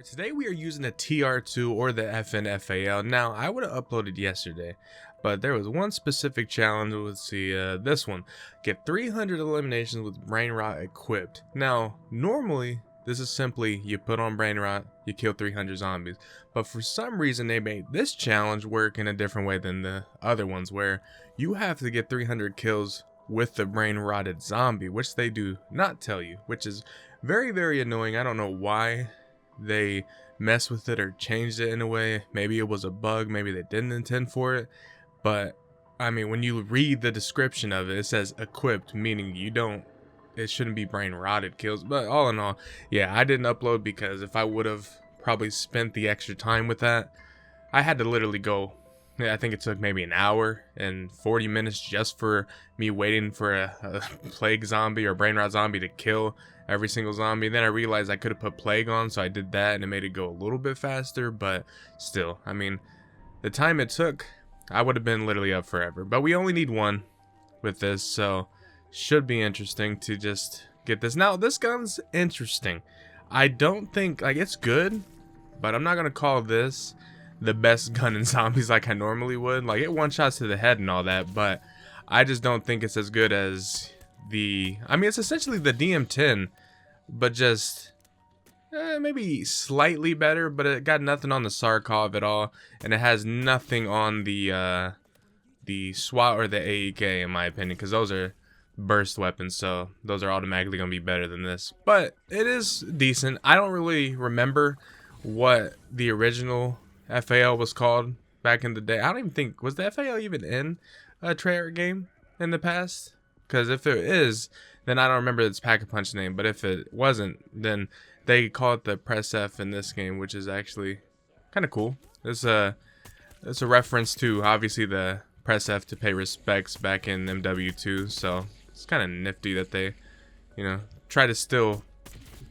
Today we are using a TR2 or the FAL. Now, I would have uploaded yesterday, but there was one specific challenge. Let's see, this one. Get 300 eliminations with brain rot equipped. Now, normally, this is simply you put on brain rot, you kill 300 zombies. But for some reason, they made this challenge work in a different way than the other ones, where you have to get 300 kills with the brain rotted zombie, which they do not tell you, which is very, very annoying. I don't know why they messed with it or changed it in a way. Maybe it was a bug, maybe they didn't intend for it, but I mean, when you read the description of it, it says equipped, meaning it shouldn't be brain rotted kills. But all in all, yeah, I didn't upload because if I would have probably spent the extra time with that, I had to literally go, I think it took maybe an hour and 40 minutes just for me waiting for a plague zombie or brain rot zombie to kill every single zombie. Then I realized I could have put plague on, so I did that and it made it go a little bit faster, but still, I mean, the time it took, I would have been literally up forever. But we only need one with this, so should be interesting to just get this. Now, this gun's interesting. I don't think, like, it's good, but I'm not going to call this the best gun in zombies like I normally would. Like, it one-shots to the head and all that, but I just don't think it's as good as I mean, it's essentially the DM10, but just maybe slightly better, but it got nothing on the Sarkov at all, and it has nothing on the SWAT or the AEK, in my opinion, because those are burst weapons, so those are automatically going to be better than this. But it is decent. I don't really remember what the original FAL was called back in the day. I don't even think, was the FAL even in a Treyarch game in the past? Because if it is, then I don't remember its Pack-a-Punch name. But if it wasn't, then they call it the Press F in this game, which is actually kind of cool. It's a reference to, obviously, the Press F to pay respects back in MW2. So it's kind of nifty that they, try to still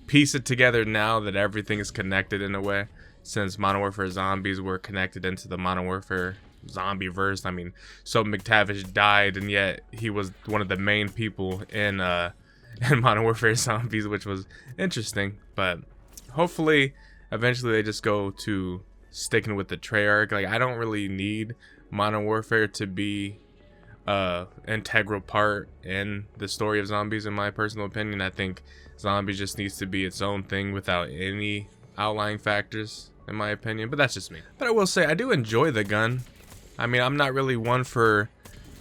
piece it together now that everything is connected in a way. Since Modern Warfare Zombies were connected into the Modern Warfare zombie verse. I mean, so McTavish died, and yet he was one of the main people in Modern Warfare Zombies, which was interesting. But hopefully, eventually they just go to sticking with the Treyarch. Like, I don't really need Modern Warfare to be integral part in the story of zombies, in my personal opinion. I think zombies just needs to be its own thing without any outlying factors, in my opinion. But that's just me. But I will say, I do enjoy the gun. I mean, I'm not really one for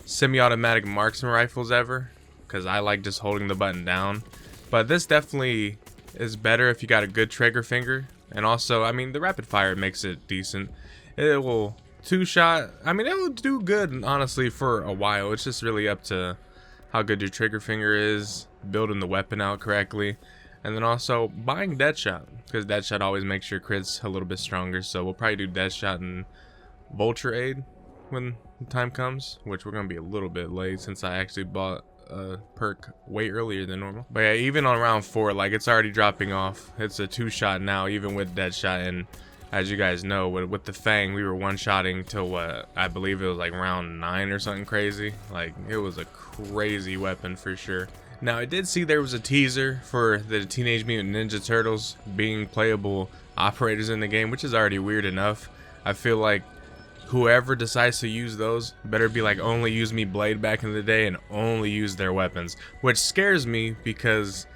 semi-automatic marksman rifles ever, because I like just holding the button down. But this definitely is better if you got a good trigger finger. And also, I mean, the rapid fire makes it decent. It will two-shot. I mean, it will do good, honestly, for a while. It's just really up to how good your trigger finger is, building the weapon out correctly, and then also buying Deadshot, because Deadshot always makes your crits a little bit stronger. So we'll probably do Deadshot and Vulture Aid when the time comes, which we're gonna be a little bit late since I actually bought a perk way earlier than normal. But yeah, even on round 4, like, it's already dropping off. It's a 2-shot now, even with Deadshot. And as you guys know, with the Fang, we were one-shotting till what, I believe it was like round 9 or something crazy. Like, it was a crazy weapon for sure. Now, I did see there was a teaser for the Teenage Mutant Ninja Turtles being playable operators in the game, which is already weird enough. I feel like whoever decides to use those better be like, only use me Blade back in the day and only use their weapons, which scares me, because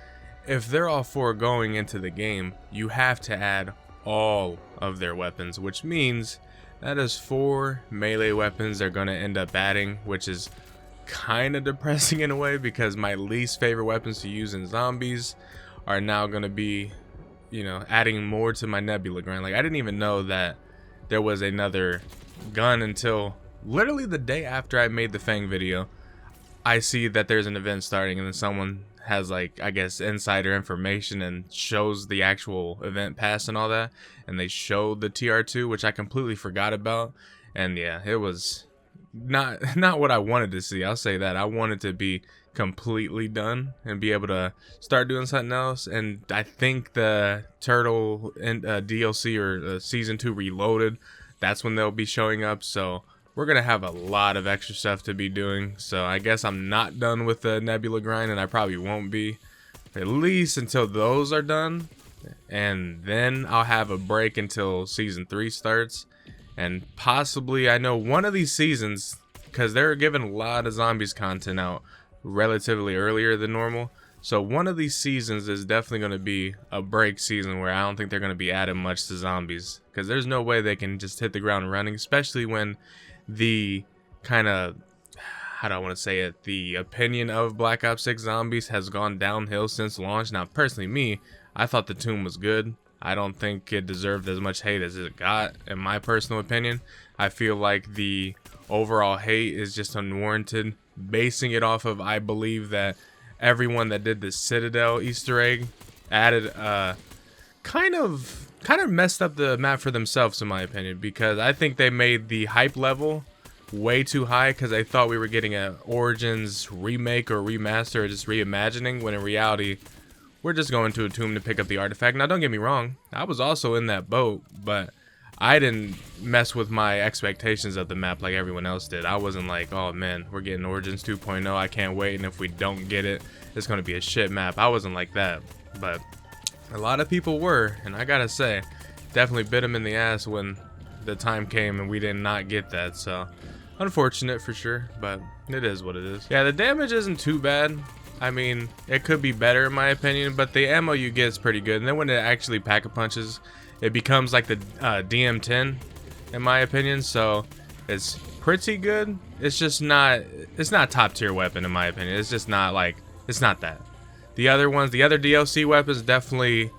if they're all foregoing into the game, you have to add all of their weapons, which means that is 4 melee weapons they're going to end up adding, which is kind of depressing in a way, because my least favorite weapons to use in zombies are now going to be, adding more to my Nebula grind. Like, I didn't even know that there was another gun until literally the day after I made the Fang video. I see that there's an event starting, and then someone has, like, I guess, insider information and shows the actual event pass and all that, and they showed the TR2, which I completely forgot about. And yeah, it was not what I wanted to see. I'll say that. I wanted to be completely done and be able to start doing something else. And I think the Turtle and DLC or Season 2 Reloaded, that's when they'll be showing up. So we're going to have a lot of extra stuff to be doing. So I guess I'm not done with the Nebula grind, and I probably won't be, at least until those are done. and then I'll have a break until season 3 starts. And possibly, I know one of these seasons, because they're giving a lot of zombies content out relatively earlier than normal. So one of these seasons is definitely going to be a break season where I don't think they're going to be adding much to zombies, because there's no way they can just hit the ground running, especially when the kind of, how do I want to say it, the opinion of Black Ops 6 Zombies has gone downhill since launch. Now, personally, me, I thought the tune was good. I don't think it deserved as much hate as it got, in my personal opinion. I feel like the overall hate is just unwarranted, basing it off of, I believe that everyone that did the Citadel Easter egg added kind of messed up the map for themselves, in my opinion, because I think they made the hype level way too high because they thought we were getting a Origins remake or remaster or just reimagining, when in reality we're just going to a tomb to pick up the artifact. Now, don't get me wrong, I was also in that boat, but I didn't mess with my expectations of the map like everyone else did. I wasn't like, oh man, we're getting Origins 2.0, I can't wait, and if we don't get it, it's going to be a shit map. I wasn't like that, but a lot of people were, and I gotta say, definitely bit them in the ass when the time came and we did not get that. So unfortunate for sure, but it is what it is. Yeah, the damage isn't too bad. I mean, it could be better in my opinion, but the ammo you get is pretty good. And then when it actually pack-a-punches, it becomes like the DM10 in my opinion, so it's pretty good. It's just not, it's not top tier weapon in my opinion. It's just not like, it's not that. The other ones, the other DLC weapons definitely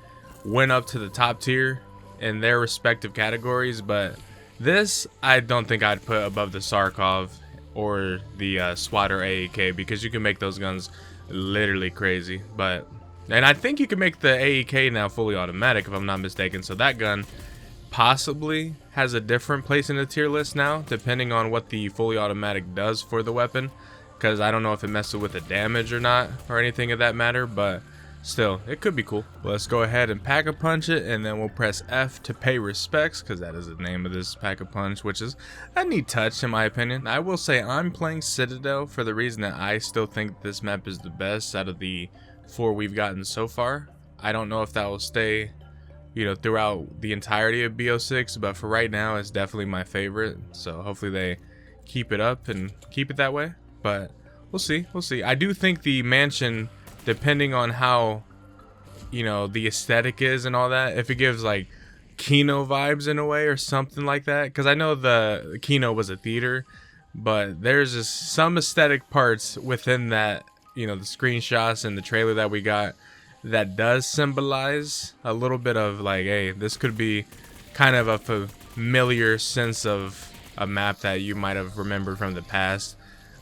went up to the top tier in their respective categories, but this I don't think I'd put above the Sarkov or the Swatter AEK, because you can make those guns literally crazy. But and I think you can make the AEK now fully automatic if I'm not mistaken, so that gun possibly has a different place in the tier list now depending on what the fully automatic does for the weapon, because I don't know if it messes with the damage or not or anything of that matter, but still, it could be cool. Let's go ahead and pack-a-punch it, and then we'll press F to pay respects, because that is the name of this pack-a-punch, which is a neat touch in my opinion. I will say I'm playing Citadel for the reason that I still think this map is the best out of the 4 we've gotten so far. I don't know if that will stay, you know, throughout the entirety of BO6, but for right now it's definitely my favorite, so hopefully they keep it up and keep it that way, but we'll see. I do think the mansion, depending on how, you know, the aesthetic is and all that, if it gives like Kino vibes in a way or something like that, because I know the Kino was a theater, but there's just some aesthetic parts within that, you know, the screenshots and the trailer that we got that does symbolize a little bit of like, hey, this could be kind of a familiar sense of a map that you might have remembered from the past,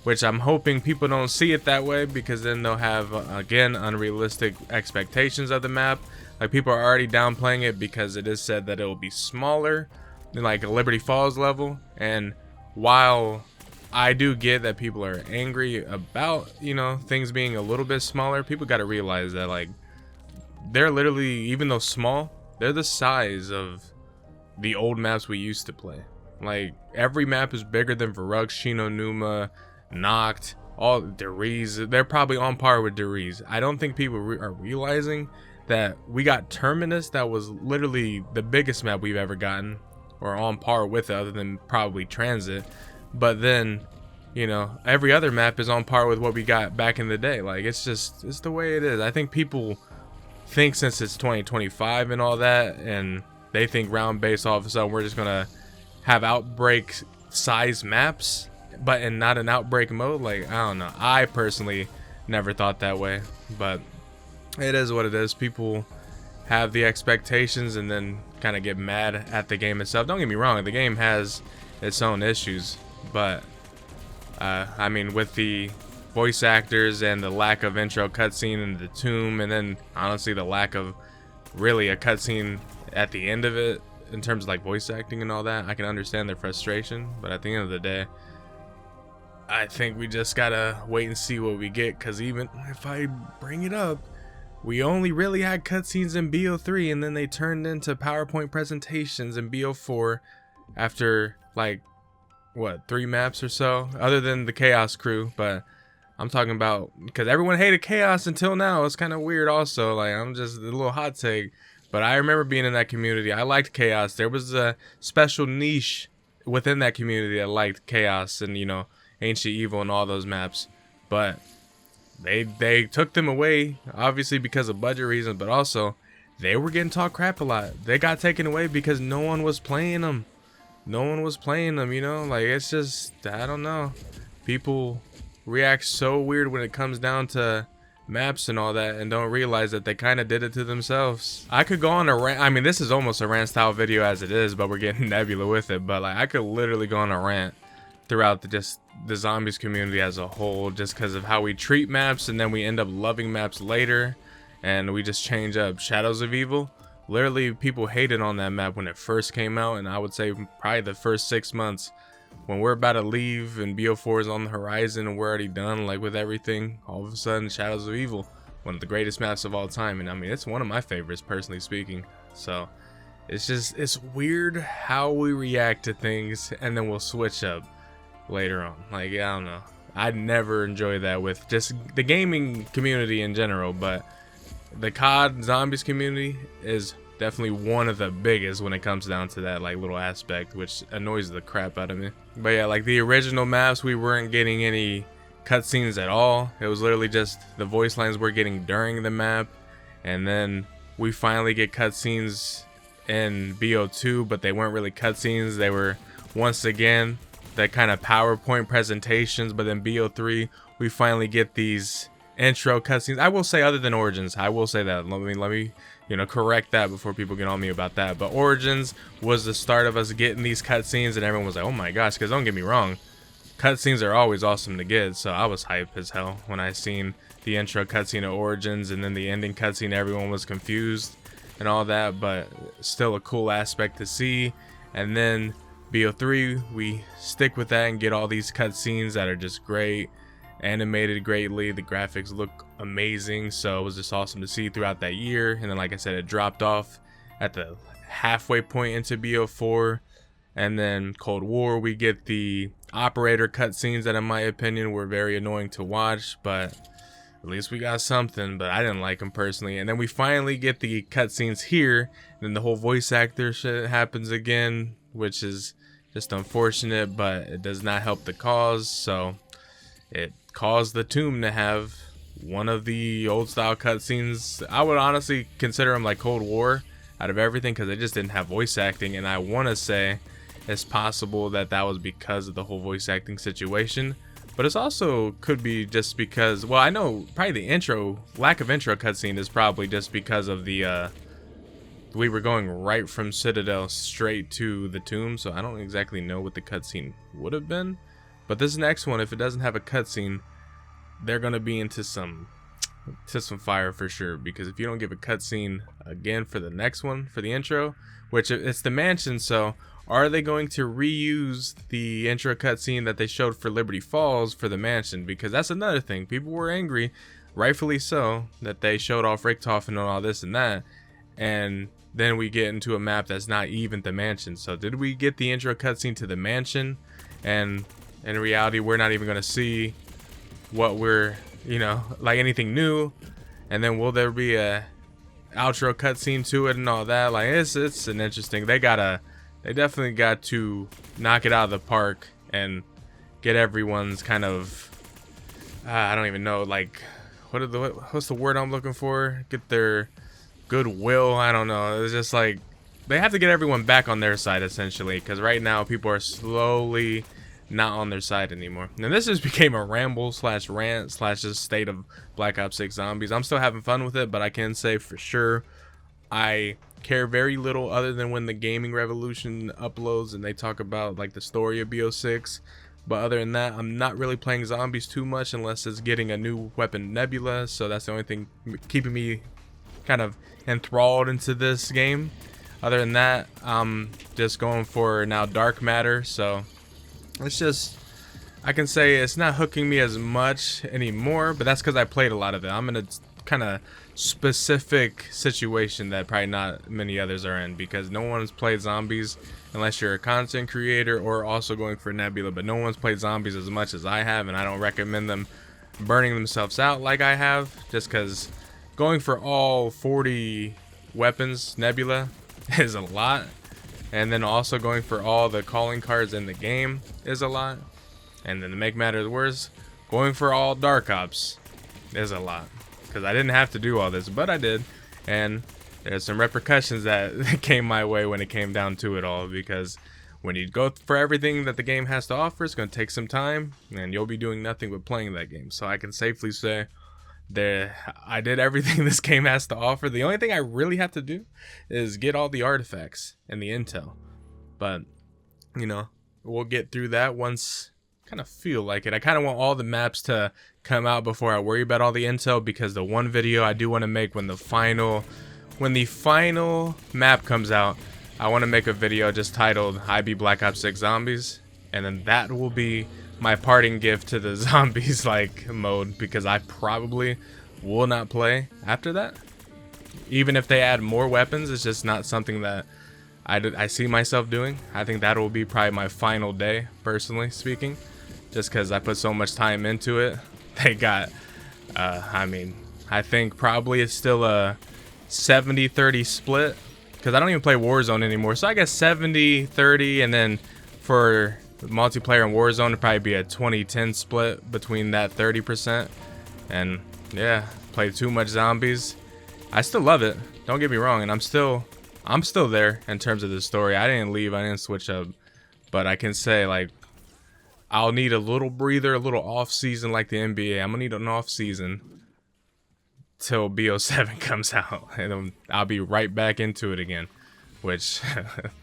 which I'm hoping people don't see it that way, because then they'll have, again, unrealistic expectations of the map. Like, people are already downplaying it because it is said that it will be smaller than like a Liberty Falls level. And while I do get that people are angry about, you know, things being a little bit smaller, people got to realize that, like, they're literally, even though small, they're the size of the old maps we used to play. Like, every map is bigger than Varug, Shino, Numa, Noct, all Deriz. They're probably on par with Deriz. I don't think people are realizing that we got Terminus, that was literally the biggest map we've ever gotten, or on par with it, other than probably Transit. But then, you know, every other map is on par with what we got back in the day. Like, it's just, it's the way it is. I think people think since it's 2025 and all that, and they think round base, all of a sudden we're just gonna have Outbreak size maps, but in not an Outbreak mode. Like, I don't know, I personally never thought that way, but it is what it is. People have the expectations and then kind of get mad at the game itself. Don't get me wrong, the game has its own issues, but I mean, with the voice actors and the lack of intro cutscene in the tomb, and then honestly the lack of really a cutscene at the end of it in terms of like voice acting and all that, I can understand their frustration. But at the end of the day, I think we just gotta wait and see what we get, because even if I bring it up, we only really had cutscenes in BO3, and then they turned into PowerPoint presentations in BO4 after like, what, 3 maps or so, other than the Chaos crew. But I'm talking about, because everyone hated Chaos until now. It's kind of weird also. Like, I'm just a little hot take, But I remember being in that community. I liked chaos. There was a special niche within that community that liked chaos and, you know, ancient evil and all those maps. But they took them away, obviously because of budget reasons, but also they were getting talked crap a lot. They got taken away because no one was playing them. No one was playing them, you know? Like, it's just, I don't know. People react so weird when it comes down to maps and all that, and don't realize that they kind of did it to themselves. I could go on a rant. I mean, this is almost a rant style video as it is, but we're getting Nebula with it. But like, I could literally go on a rant throughout the zombies community as a whole, just because of how we treat maps, and then we end up loving maps later, and we just change up. Shadows of Evil, literally people hated on that map when it first came out, and I would say probably the first 6 months. When we're about to leave and BO4 is on the horizon and we're already done, like, with everything, all of a sudden Shadows of Evil, one of the greatest maps of all time, and I mean, it's one of my favorites personally speaking. So it's just, it's weird how we react to things, and then we'll switch up later on. Like, I don't know, I'd never enjoy that with just the gaming community in general, but the COD zombies community is definitely one of the biggest when it comes down to that, like, little aspect, which annoys the crap out of me. But yeah, like the original maps, we weren't getting any cutscenes at all. It was literally just the voice lines we're getting during the map, and then we finally get cutscenes in BO2, but they weren't really cutscenes. They were, once again, that kind of PowerPoint presentations. But then BO3, we finally get these intro cutscenes. I will say, other than Origins, I will say that. Let me you know, correct that before people get on me about that. But Origins was the start of us getting these cutscenes, and everyone was like, oh my gosh, because don't get me wrong, cutscenes are always awesome to get. So I was hype as hell when I seen the intro cutscene of Origins, and then the ending cutscene. Everyone was confused and all that, but still a cool aspect to see. And then BO3, we stick with that and get all these cutscenes that are just great, animated greatly. The graphics look amazing, so it was just awesome to see throughout that year. And then, like I said, it dropped off at the halfway point into BO4, and then Cold War, we get the operator cutscenes that, in my opinion, were very annoying to watch, but at least we got something. But I didn't like them personally. And then we finally get the cutscenes here, and then the whole voice actor shit happens again, which is just unfortunate, but it does not help the cause. So it caused the Tomb to have one of the old style cutscenes. I would honestly consider them like Cold War out of everything, because they just didn't have voice acting. And I want to say it's possible that that was because of the whole voice acting situation, but it's also could be just because, well, I know probably the lack of intro cutscene is probably just because of the we were going right from Citadel straight to the Tomb, so I don't exactly know what the cutscene would have been. But this next one, if it doesn't have a cutscene, they're gonna be into some fire for sure. Because if you don't give a cutscene again for the next one, for the intro, which it's the mansion, so are they going to reuse the intro cutscene that they showed for Liberty Falls for the mansion? Because that's another thing. People were angry, rightfully so, that they showed off Richtofen and all this and that, and then we get into a map that's not even the mansion. So did we get the intro cutscene to the mansion, and in reality we're not even going to see what we're, you know, like anything new? And then will there be a outro cutscene to it and all that? Like, it's an interesting, they definitely got to knock it out of the park and get everyone's kind of I don't even know, like, what's the word I'm looking for, get their goodwill. I don't know, it's just like they have to get everyone back on their side essentially, because right now people are slowly not on their side anymore. Now this just became a ramble slash rant slash just state of Black Ops 6 Zombies. I'm still having fun with it, but I can say for sure I care very little other than when the gaming revolution uploads and they talk about like the story of BO6. But other than that, I'm not really playing zombies too much unless it's getting a new weapon, Nebula. So that's the only thing keeping me kind of enthralled into this game. Other than that, I'm just going for now dark matter. So it's just, I can say it's not hooking me as much anymore, but that's because I played a lot of it. I'm in a kind of specific situation that probably not many others are in, because no one's played zombies unless you're a content creator or also going for Nebula, but no one's played zombies as much as I have, and I don't recommend them burning themselves out like I have, just because going for all 40 weapons, Nebula, is a lot. And then also going for all the calling cards in the game is a lot. And then to make matters worse, going for all Dark Ops is a lot. Because I didn't have to do all this, but I did. And there's some repercussions that came my way when it came down to it all. Because when you go for everything that the game has to offer, it's going to take some time. And you'll be doing nothing but playing that game. So I can safely say I did everything this game has to offer. The only thing I really have to do is get all the artifacts and the intel. But, you know, we'll get through that once. Kind of feel like it. I kind of want all the maps to come out before I worry about all the intel, because the one video I do want to make when the final map comes out, I want to make a video just titled IB Black Ops 6 Zombies, and then that will be my parting gift to the zombies like mode, because I probably will not play after that. Even if they add more weapons, it's just not something that I see myself doing. I think that will be probably my final day, personally speaking, just because I put so much time into it. They got, I mean, I think probably it's still a 70-30 split, because I don't even play Warzone anymore. So I guess 70-30, and then for multiplayer in Warzone, it'd probably be a 20-10 split between that 30%. And yeah, play too much zombies. I still love it, don't get me wrong, and I'm still there in terms of the story. I didn't leave, I didn't switch up, but I can say, like, I'll need a little breather, a little off season like the NBA. I'm gonna need an off season till BO7 comes out, and then I'll be right back into it again, which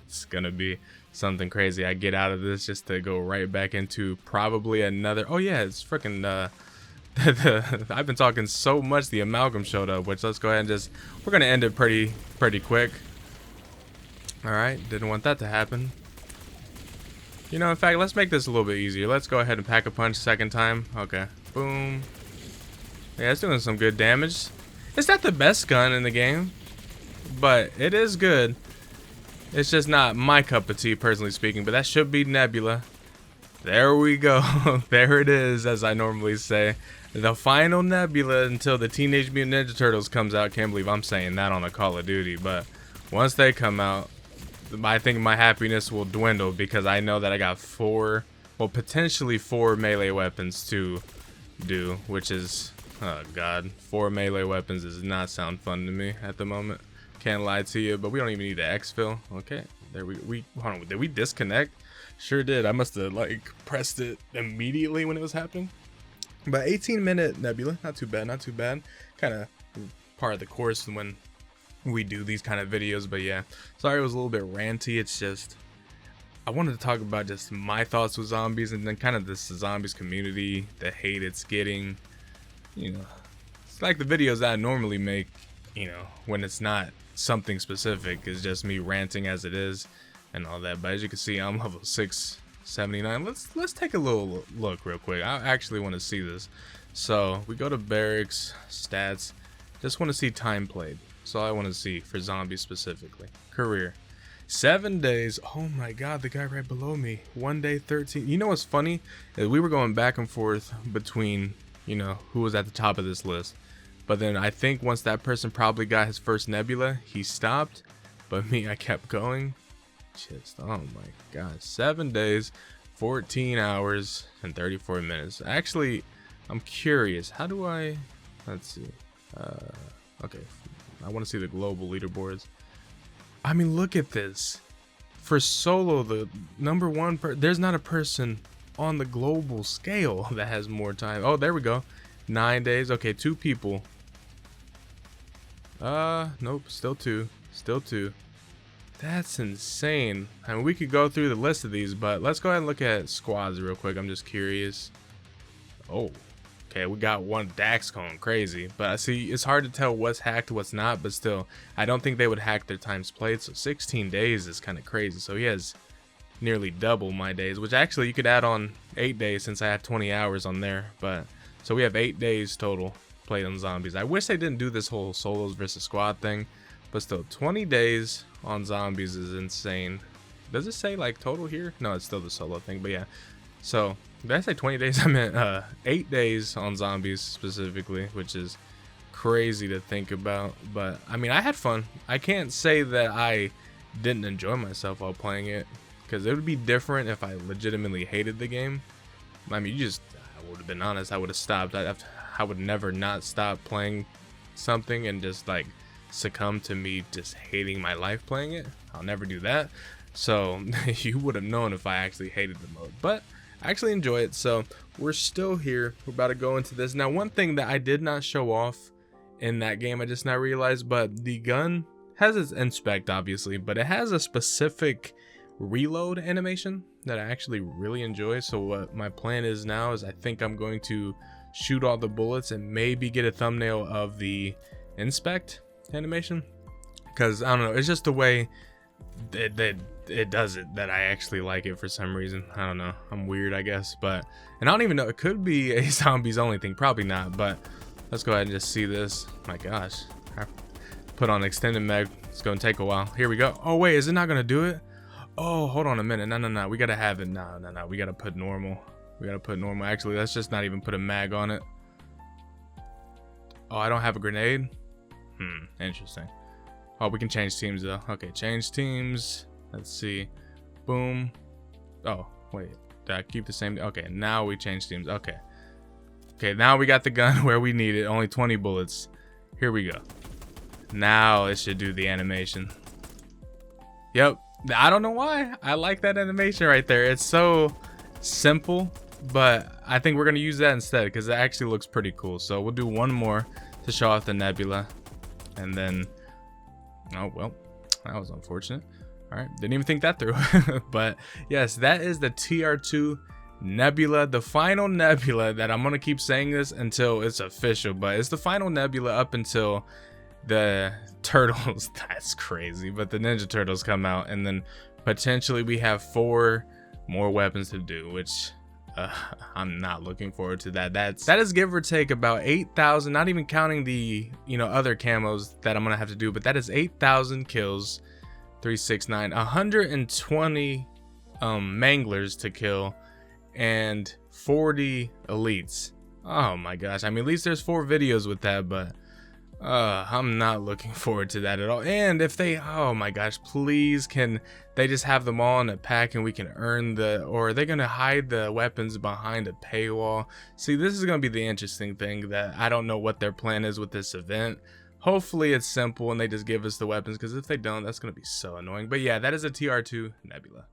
it's gonna be something crazy. I get out of this just to go right back into probably another. Oh yeah, it's freaking I've been talking so much. The amalgam showed up, which let's go ahead and we're gonna end it pretty quick. All right, didn't want that to happen. You know, in fact, let's make this a little bit easier. Let's go ahead and pack a punch second time. Okay, boom. Yeah, it's doing some good damage. It's not the best gun in the game, but it is good. It's just not my cup of tea, personally speaking, but that should be Nebula. There we go. There it is, as I normally say. The final Nebula until the Teenage Mutant Ninja Turtles comes out. Can't believe I'm saying that on a Call of Duty, but once they come out, I think my happiness will dwindle, because I know that I got potentially four melee weapons to do, which is, oh god, 4 melee weapons does not sound fun to me at the moment. Can't lie to you, but we don't even need the exfil. Okay, there we hold on, did we disconnect? Sure did. I must have like pressed it immediately when it was happening. But 18-minute Nebula, not too bad, not too bad. Kind of part of the course when we do these kind of videos. But yeah, sorry it was a little bit ranty. It's just I wanted to talk about just my thoughts with zombies, and then kind of this zombies community, the hate it's getting. You know, it's like the videos that I normally make, you know, when it's not something specific. It's just me ranting as it is and all that. But as you can see, I'm level 679. Let's take a little look real quick. I actually want to see this. So we go to barracks, stats. Just want to see time played. That's all I want to see for zombies specifically. Career 7 days. Oh my god, the guy right below me, 1 day 13. You know what's funny is we were going back and forth between, you know, who was at the top of this list, but then I think once that person probably got his first Nebula, he stopped. But me, I kept going. Just, oh my god, 7 days, 14 hours, and 34 minutes. Actually, I'm curious, how do I, let's see, okay, I want to see the global leaderboards. I mean, look at this. For solo, the number one, there's not a person on the global scale that has more time. Oh, there we go. 9 days. Okay, 2 people. Nope, still two. That's insane. I mean, we could go through the list of these, but let's go ahead and look at squads real quick. I'm just curious. Oh, okay, we got one Dax going crazy, but I see it's hard to tell what's hacked, what's not, but still, I don't think they would hack their times played, so 16 days is kind of crazy. So he has nearly double my days, which actually you could add on 8 days since I had 20 hours on there, but so we have 8 days total played on zombies. I wish they didn't do this whole solos versus squad thing, but still 20 days on zombies is insane. Does it say like total here? No, it's still the solo thing, but yeah. So did I say 20 days? I meant 8 days on zombies specifically, which is crazy to think about. But I mean, I had fun. I can't say that I didn't enjoy myself while playing it, because it would be different if I legitimately hated the game. I mean, I would have been honest, I would have stopped. I would never not stop playing something and just like succumb to me just hating my life playing it. I'll never do that. So you would have known if I actually hated the mode, but I actually enjoy it. So we're still here. We're about to go into this. Now, one thing that I did not show off in that game, I just now realized, but the gun has its inspect obviously, but it has a specific reload animation that I actually really enjoy. So what my plan is now is I think I'm going to shoot all the bullets and maybe get a thumbnail of the inspect animation, because I don't know, it's just the way that it does it that I actually like it for some reason. I don't know, I'm weird I guess. But and I don't even know, it could be a zombies only thing, probably not, but let's go ahead and just see this. My gosh, I put on extended mag, it's gonna take a while. Here we go. Oh wait, is it not gonna do it? Oh, hold on a minute. No, we gotta have it. No, we gotta put normal. Actually, let's just not even put a mag on it. Oh, I don't have a grenade. Interesting. Oh, we can change teams though. Okay, change teams. Let's see. Boom. Oh, wait. Did I keep the same? Okay, now we change teams. Okay, now we got the gun where we need it. Only 20 bullets. Here we go. Now it should do the animation. Yep. I don't know why. I like that animation right there. It's so simple, but I think we're going to use that instead because it actually looks pretty cool. So we'll do one more to show off the Nebula. And then, oh, well, that was unfortunate. All right, didn't even think that through. But yes, that is the TR2 Nebula, the final Nebula that I'm going to keep saying this until it's official. But it's the final Nebula up until the Turtles. That's crazy. But the Ninja Turtles come out, and then potentially we have 4 more weapons to do, which I'm not looking forward to that. That is give or take about 8,000, not even counting the other camos that I'm gonna have to do, but that is 8,000 kills. 369, 120 manglers to kill, and 40 elites. Oh my gosh, I mean, at least there's 4 videos with that, but I'm not looking forward to that at all. And if they, oh my gosh, please, can they just have them all in a pack and we can earn or are they gonna hide the weapons behind a paywall? See, this is gonna be the interesting thing, that I don't know what their plan is with this event. Hopefully it's simple and they just give us the weapons, because if they don't, that's gonna be so annoying. But yeah, that is a TR2 Nebula.